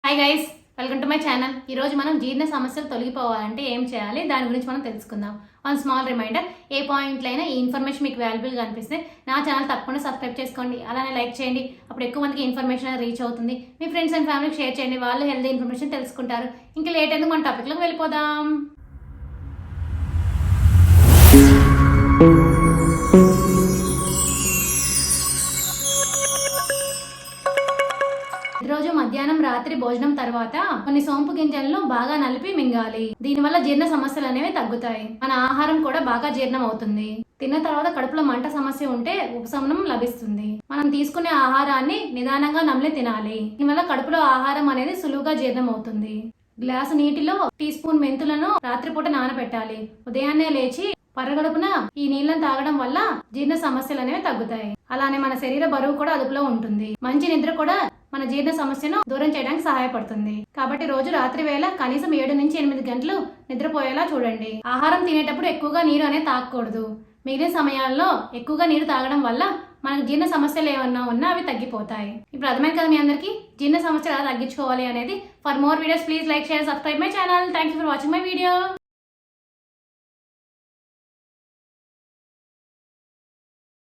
Hi guys, welcome to my channel. ఈరోజు మనం జీర్ణ సమస్యలు తొలగిపోవాలంటే ఏం చేయాలి దాని గురించి మనం తెలుసుకుందాం. వన్ స్మాల్ రిమైండర్, ఏ పాయింట్లో అయినా ఈ ఇన్ఫర్మేషన్ మీకు వాల్యుబుల్గా అనిపిస్తే నా ఛానల్ తప్పకుండా సబ్స్క్రైబ్ చేసుకోండి, అలానే లైక్ చేయండి. అప్పుడు ఎక్కువ మందికి ఇన్ఫర్మేషన్ రీచ్ అవుతుంది. మీ ఫ్రెండ్స్ అండ్ ఫ్యామిలీకి షేర్ చేయండి, వాళ్ళు హెల్తీ ఇన్ఫర్మేషన్ తెలుసుకుంటారు. ఇంకా లేట్ ఎందుకు మన టాపిక్లోకి వెళ్ళిపోదాం. రోజు మధ్యాహ్నం రాత్రి భోజనం తర్వాత కొన్ని సోంపు గింజలను బాగా నలిపి మింగాలి. దీనివల్ల జీర్ణ సమస్యలు అనేవి తగ్గుతాయి. మన ఆహారం కూడా బాగా జీర్ణం అవుతుంది. తిన్న తర్వాత కడుపులో మంట సమస్య ఉంటే ఉపశమనం లభిస్తుంది. మనం తీసుకునే ఆహారాన్ని నిదానంగా నమిలి తినాలి. దీనివల్ల కడుపులో ఆహారం అనేది సులువుగా జీర్ణం అవుతుంది. గ్లాసు నీటిలో టీ స్పూన్ మెంతులను రాత్రిపూట నానబెట్టాలి. ఉదయాన్నే లేచి పరగడుపున ఈ నీళ్లను తాగడం వల్ల జీర్ణ సమస్యలు అనేవి తగ్గుతాయి. అలానే మన శరీర బరువు కూడా అదుపులో ఉంటుంది. మంచి నిద్ర కూడా మన జీర్ణ సమస్యను దూరం చేయడానికి సహాయపడుతుంది. కాబట్టి రోజు రాత్రి వేళ కనీసం 7 నుంచి 8 గంటలు నిద్రపోయేలా చూడండి. ఆహారం తినేటప్పుడు ఎక్కువగా నీరు అనేది తాగకూడదు. మిగిలిన సమయాల్లో ఎక్కువగా నీరు తాగడం వల్ల మనకు జీర్ణ సమస్యలు ఏమన్నా ఉన్నా అవి తగ్గిపోతాయి. ఇప్పుడు అర్థమైంది కదా మీ అందరికీ జీర్ణ సమస్యలు ఎలా తగ్గించుకోవాలి అనేది. For more videos please like, share, subscribe my channel. Thank you for watching my video.